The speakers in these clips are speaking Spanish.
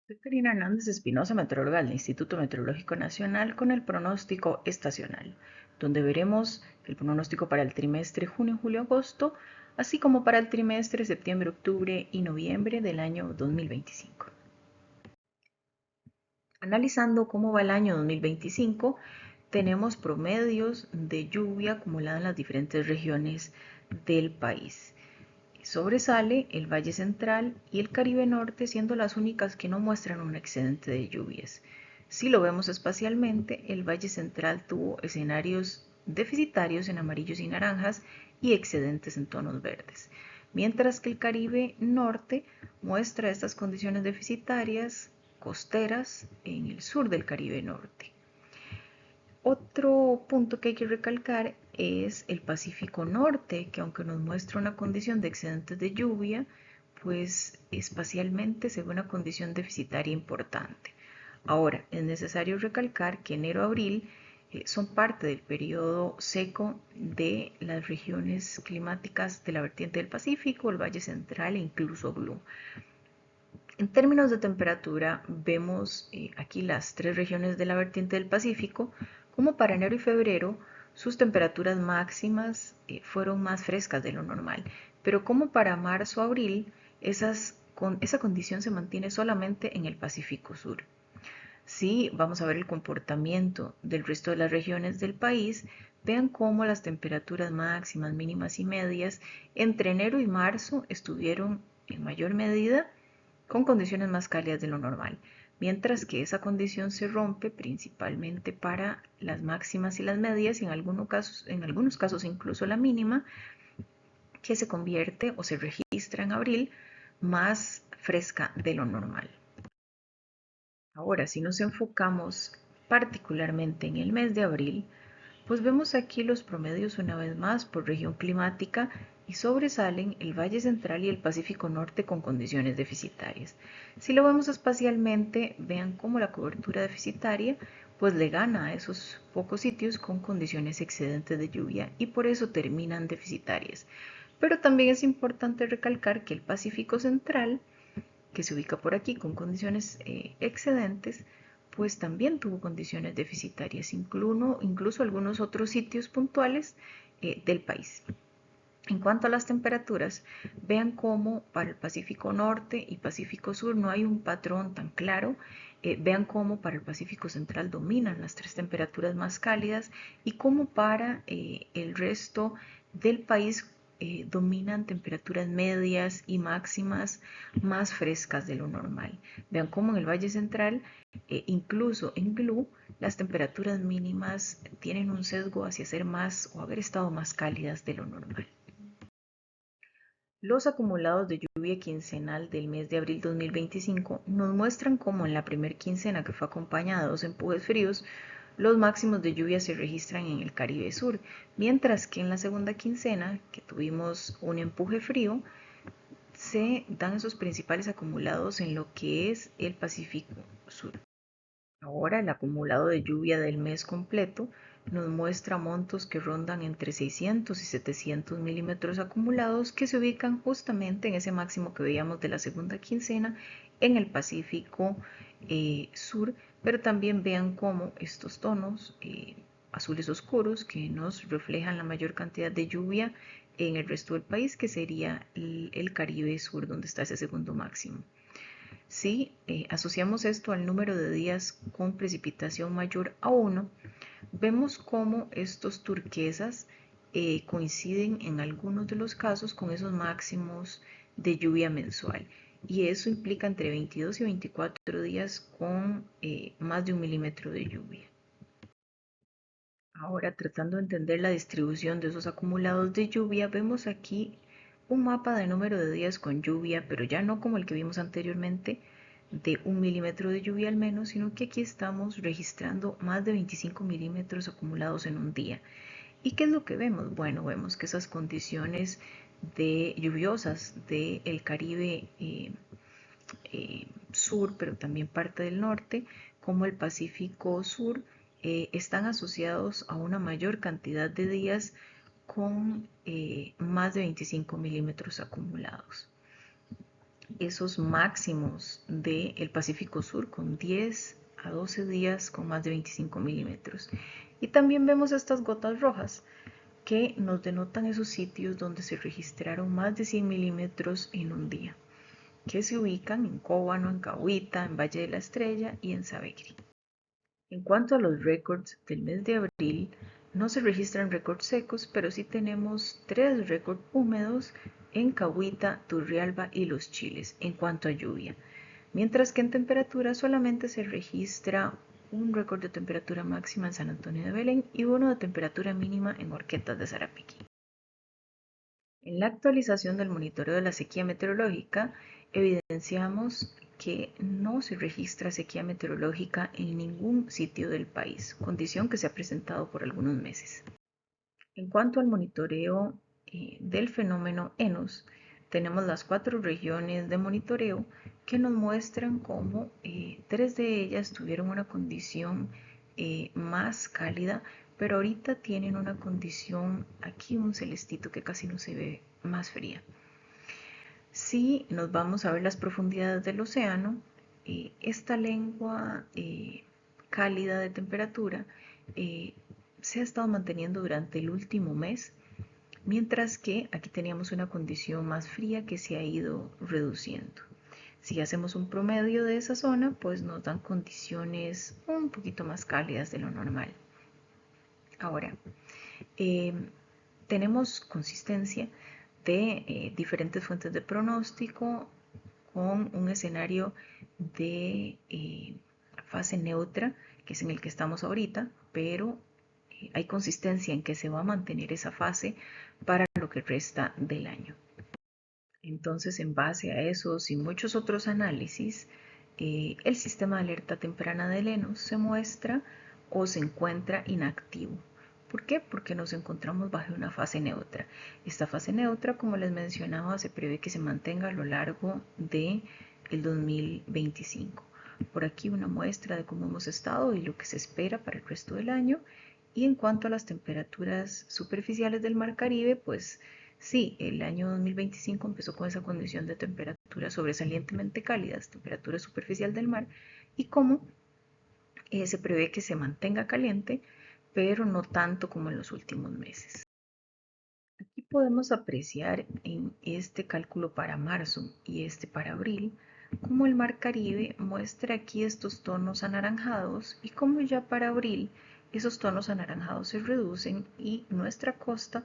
Soy Karina Hernández Espinosa, meteoróloga del Instituto Meteorológico Nacional, con el pronóstico estacional, donde veremos el pronóstico para el trimestre junio, julio, agosto, así como para el trimestre septiembre, octubre y noviembre del año 2025. Analizando cómo va el año 2025, tenemos promedios de lluvia acumulada en las diferentes regiones del país. Sobresale el Valle Central y el Caribe Norte, siendo las únicas que no muestran un excedente de lluvias. Si lo vemos espacialmente, el Valle Central tuvo escenarios deficitarios en amarillos y naranjas y excedentes en tonos verdes, mientras que el Caribe Norte muestra estas condiciones deficitarias costeras en el sur del Caribe Norte. Otro punto que hay que recalcar es el Pacífico Norte, que aunque nos muestra una condición de excedentes de lluvia, pues espacialmente se ve una condición deficitaria importante. Ahora, es necesario recalcar que enero-abril son parte del periodo seco de las regiones climáticas de la vertiente del Pacífico, el Valle Central e incluso Blue. En términos de temperatura, vemos aquí las tres regiones de la vertiente del Pacífico, como para enero y febrero, sus temperaturas máximas fueron más frescas de lo normal, pero como para marzo-abril, esa condición se mantiene solamente en el Pacífico Sur. Si vamos a ver el comportamiento del resto de las regiones del país, vean cómo las temperaturas máximas, mínimas y medias entre enero y marzo estuvieron en mayor medida con condiciones más cálidas de lo normal, mientras que esa condición se rompe principalmente para las máximas y las medias y en algunos casos incluso la mínima, que se convierte o se registra en abril más fresca de lo normal. Ahora, si nos enfocamos particularmente en el mes de abril, pues vemos aquí los promedios una vez más por región climática y sobresalen el Valle Central y el Pacífico Norte con condiciones deficitarias. Si lo vemos espacialmente, vean cómo la cobertura deficitaria pues le gana a esos pocos sitios con condiciones excedentes de lluvia y por eso terminan deficitarias. Pero también es importante recalcar que el Pacífico Central, que se ubica por aquí con condiciones excedentes, pues también tuvo condiciones deficitarias, incluso algunos otros sitios puntuales del país. En cuanto a las temperaturas, vean cómo para el Pacífico Norte y Pacífico Sur no hay un patrón tan claro. Vean cómo para el Pacífico Central dominan las tres temperaturas más cálidas y cómo para el resto del país dominan temperaturas medias y máximas más frescas de lo normal. Vean cómo en el Valle Central, incluso en Blue, las temperaturas mínimas tienen un sesgo hacia ser más o haber estado más cálidas de lo normal. Los acumulados de lluvia quincenal del mes de abril 2025 nos muestran cómo en la primera quincena, que fue acompañada de dos empujes fríos, los máximos de lluvia se registran en el Caribe Sur, mientras que en la segunda quincena, que tuvimos un empuje frío, se dan esos principales acumulados en lo que es el Pacífico Sur. Ahora el acumulado de lluvia del mes completo nos muestra montos que rondan entre 600 y 700 milímetros acumulados que se ubican justamente en ese máximo que veíamos de la segunda quincena en el Pacífico Sur, pero también vean cómo estos tonos azules oscuros que nos reflejan la mayor cantidad de lluvia en el resto del país, que sería el Caribe Sur, donde está ese segundo máximo. Si asociamos esto al número de días con precipitación mayor a 1, vemos cómo estos turquesas coinciden en algunos de los casos con esos máximos de lluvia mensual. Y eso implica entre 22 y 24 días con más de 1 milímetro de lluvia. Ahora, tratando de entender la distribución de esos acumulados de lluvia, vemos aquí un mapa de número de días con lluvia, pero ya no como el que vimos anteriormente, de 1 milímetro de lluvia al menos, sino que aquí estamos registrando más de 25 milímetros acumulados en un día. ¿Y qué es lo que vemos? Bueno, vemos que esas condiciones de lluviosas del Caribe sur, pero también parte del norte, como el Pacífico Sur, están asociados a una mayor cantidad de días con más de 25 milímetros acumulados. esos máximos del Pacífico Sur con 10 a 12 días con más de 25 milímetros. Y también vemos estas gotas rojas que nos denotan esos sitios donde se registraron más de 100 milímetros en un día, que se ubican en Cóbano, en Cahuita, en Valle de la Estrella y en Savegri. En cuanto a los récords del mes de abril, no se registran récords secos, pero sí tenemos 3 récords húmedos en Cahuita, Turrialba y Los Chiles en cuanto a lluvia, mientras que en temperatura solamente se registra un récord de temperatura máxima en San Antonio de Belén y uno de temperatura mínima en Horquetas de Sarapiquí. En la actualización del monitoreo de la sequía meteorológica, evidenciamos que no se registra sequía meteorológica en ningún sitio del país, condición que se ha presentado por algunos meses. En cuanto al monitoreo del fenómeno ENOS, tenemos las 4 regiones de monitoreo que nos muestran cómo 3 de ellas tuvieron una condición más cálida, pero ahorita tienen una condición, aquí un celestito que casi no se ve, más fría. Si nos vamos a ver las profundidades del océano, esta lengua cálida de temperatura se ha estado manteniendo durante el último mes, mientras que aquí teníamos una condición más fría que se ha ido reduciendo. Si hacemos un promedio de esa zona, pues nos dan condiciones un poquito más cálidas de lo normal. Ahora, tenemos consistencia de diferentes fuentes de pronóstico con un escenario de fase neutra, que es en el que estamos ahorita, pero hay consistencia en que se va a mantener esa fase para lo que resta del año. Entonces, en base a esos y muchos otros análisis, el sistema de alerta temprana de ENOS se muestra o se encuentra inactivo. ¿Por qué? Porque nos encontramos bajo una fase neutra. Esta fase neutra, como les mencionaba, se prevé que se mantenga a lo largo del 2025. Por aquí una muestra de cómo hemos estado y lo que se espera para el resto del año. Y en cuanto a las temperaturas superficiales del Mar Caribe, pues sí, el año 2025 empezó con esa condición de temperaturas sobresalientemente cálidas, temperatura superficial del mar, y cómo se prevé que se mantenga caliente, pero no tanto como en los últimos meses. Aquí podemos apreciar en este cálculo para marzo y este para abril, cómo el Mar Caribe muestra aquí estos tonos anaranjados y cómo ya para abril esos tonos anaranjados se reducen y nuestra costa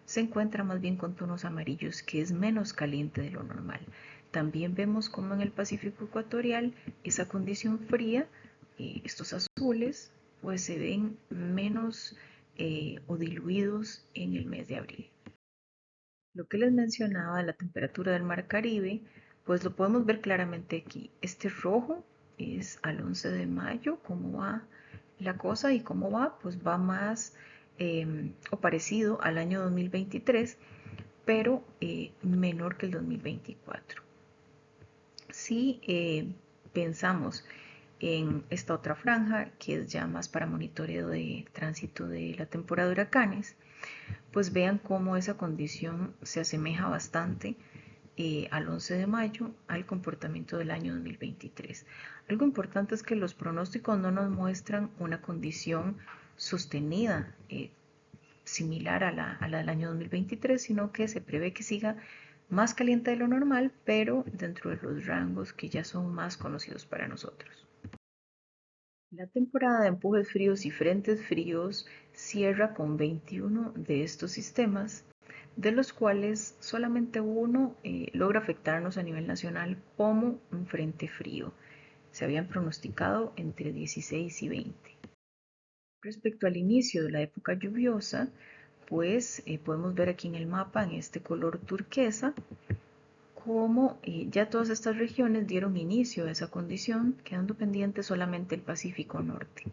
se encuentra más bien con tonos amarillos, que es menos caliente de lo normal. También vemos como en el Pacífico ecuatorial esa condición fría, estos azules, pues se ven menos o diluidos en el mes de abril. Lo que les mencionaba, la temperatura del Mar Caribe, pues lo podemos ver claramente aquí. Este rojo es al 11 de mayo, cómo va la cosa y cómo va, pues va más o parecido al año 2023, pero menor que el 2024. Si pensamos en esta otra franja, que es ya más para monitoreo de tránsito de la temporada de huracanes, pues vean cómo esa condición se asemeja bastante al 11 de mayo al comportamiento del año 2023. Algo importante es que los pronósticos no nos muestran una condición sostenida similar a la del año 2023, sino que se prevé que siga más caliente de lo normal, pero dentro de los rangos que ya son más conocidos para nosotros. La temporada de empujes fríos y frentes fríos cierra con 21 de estos sistemas, de los cuales solamente uno logra afectarnos a nivel nacional como un frente frío. Se habían pronosticado entre 16 y 20. Respecto al inicio de la época lluviosa, pues podemos ver aquí en el mapa, en este color turquesa, cómo ya todas estas regiones dieron inicio a esa condición, quedando pendiente solamente el Pacífico Norte.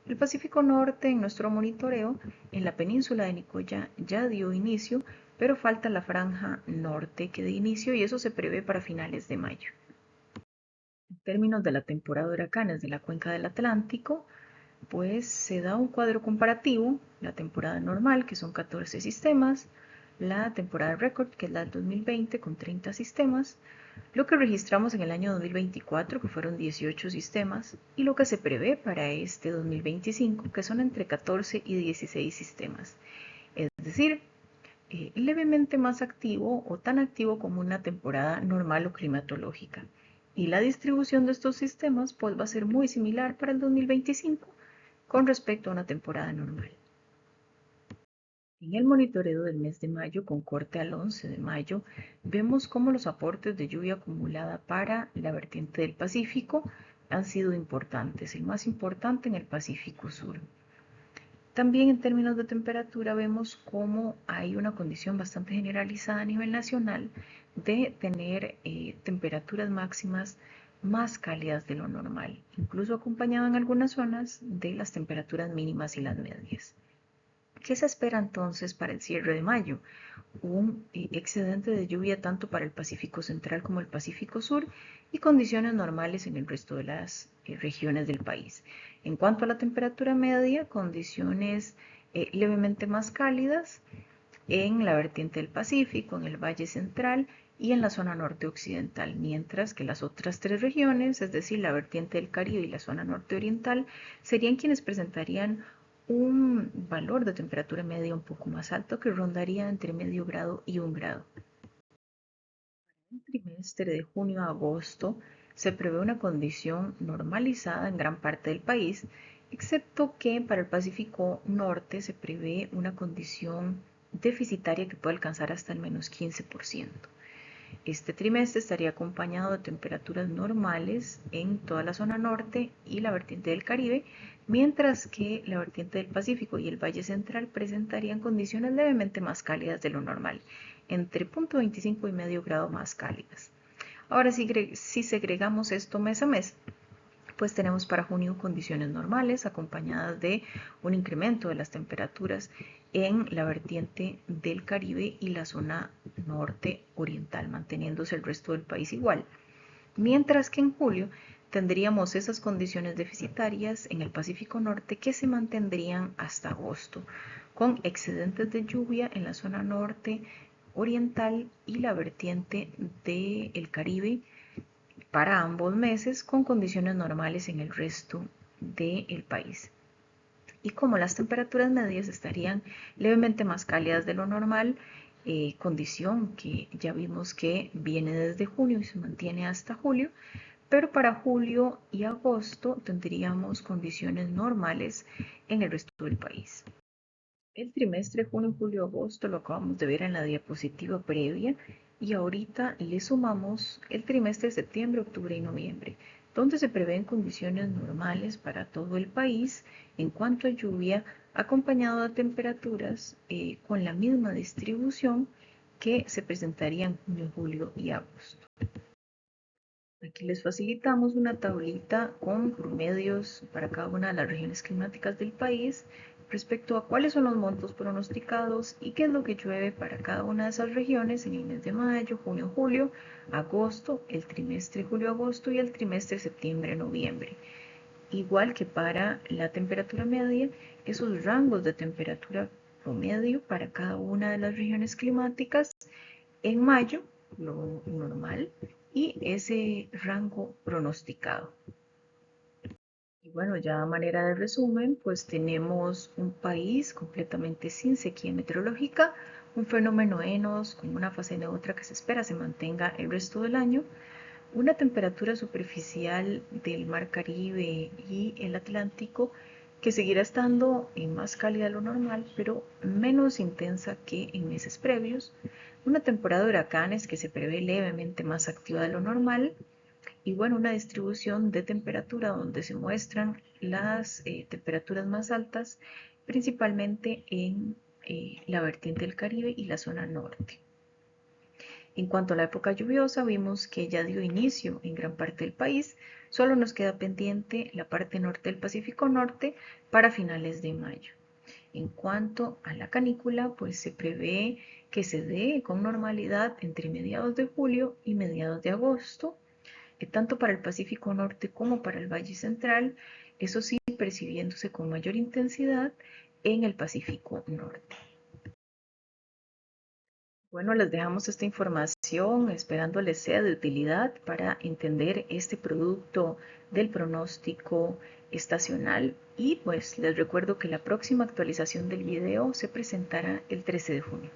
El Pacífico Norte, en nuestro monitoreo, en la península de Nicoya ya dio inicio, pero falta la franja norte que dé inicio y eso se prevé para finales de mayo. En términos de la temporada de huracanes de la cuenca del Atlántico, pues se da un cuadro comparativo, la temporada normal, que son 14 sistemas, la temporada récord, que es la del 2020, con 30 sistemas, lo que registramos en el año 2024, que fueron 18 sistemas, y lo que se prevé para este 2025, que son entre 14 y 16 sistemas. Es decir, levemente más activo o tan activo como una temporada normal o climatológica. Y la distribución de estos sistemas pues va a ser muy similar para el 2025 con respecto a una temporada normal. En el monitoreo del mes de mayo, con corte al 11 de mayo, vemos cómo los aportes de lluvia acumulada para la vertiente del Pacífico han sido importantes, el más importante en el Pacífico Sur. También en términos de temperatura vemos cómo hay una condición bastante generalizada a nivel nacional de tener temperaturas máximas más cálidas de lo normal, incluso acompañado en algunas zonas de las temperaturas mínimas y las medias. ¿Qué se espera entonces para el cierre de mayo? Un excedente de lluvia tanto para el Pacífico Central como el Pacífico Sur y condiciones normales en el resto de las regiones del país. En cuanto a la temperatura media, condiciones levemente más cálidas en la vertiente del Pacífico, en el Valle Central y en la zona norte occidental, mientras que las otras tres regiones, es decir, la vertiente del Caribe y la zona norte oriental, serían quienes presentarían un valor de temperatura media un poco más alto que rondaría entre medio grado y 1 grado. En el trimestre de junio a agosto se prevé una condición normalizada en gran parte del país, excepto que para el Pacífico Norte se prevé una condición deficitaria que puede alcanzar hasta el menos 15%. Este trimestre estaría acompañado de temperaturas normales en toda la zona norte y la vertiente del Caribe, mientras que la vertiente del Pacífico y el Valle Central presentarían condiciones levemente más cálidas de lo normal, entre 0.25 y medio grado más cálidas. Ahora, si segregamos esto mes a mes, pues tenemos para junio condiciones normales acompañadas de un incremento de las temperaturas en la vertiente del Caribe y la zona norte oriental, manteniéndose el resto del país igual. Mientras que en julio tendríamos esas condiciones deficitarias en el Pacífico Norte que se mantendrían hasta agosto, con excedentes de lluvia en la zona norte oriental y la vertiente del Caribe para ambos meses con condiciones normales en el resto del país. Y como las temperaturas medias estarían levemente más cálidas de lo normal, condición que ya vimos que viene desde junio y se mantiene hasta julio, pero para julio y agosto tendríamos condiciones normales en el resto del país. El trimestre junio, julio, agosto lo acabamos de ver en la diapositiva previa y ahorita le sumamos el trimestre de septiembre, octubre y noviembre, donde se prevén condiciones normales para todo el país en cuanto a lluvia, acompañado de temperaturas con la misma distribución que se presentaría en junio, julio y agosto. Aquí les facilitamos una tablita con promedios para cada una de las regiones climáticas del país respecto a cuáles son los montos pronosticados y qué es lo que llueve para cada una de esas regiones en el mes de mayo, junio, julio, agosto, el trimestre julio-agosto y el trimestre septiembre-noviembre. Igual que para la temperatura media, esos rangos de temperatura promedio para cada una de las regiones climáticas en mayo, lo normal, y ese rango pronosticado. Y bueno, ya a manera de resumen, pues tenemos un país completamente sin sequía meteorológica, un fenómeno ENOS con una fase neutra que se espera se mantenga el resto del año, una temperatura superficial del mar Caribe y el Atlántico que seguirá estando más cálida de lo normal, pero menos intensa que en meses previos, una temporada de huracanes que se prevé levemente más activa de lo normal, y bueno, una distribución de temperatura donde se muestran las temperaturas más altas, principalmente en la vertiente del Caribe y la zona norte. En cuanto a la época lluviosa, vimos que ya dio inicio en gran parte del país, solo nos queda pendiente la parte norte del Pacífico Norte para finales de mayo. En cuanto a la canícula, pues se prevé que se dé con normalidad entre mediados de julio y mediados de agosto, tanto para el Pacífico Norte como para el Valle Central, eso sí, percibiéndose con mayor intensidad en el Pacífico Norte. Bueno, les dejamos esta información esperando les sea de utilidad para entender este producto del pronóstico estacional y pues les recuerdo que la próxima actualización del video se presentará el 13 de junio.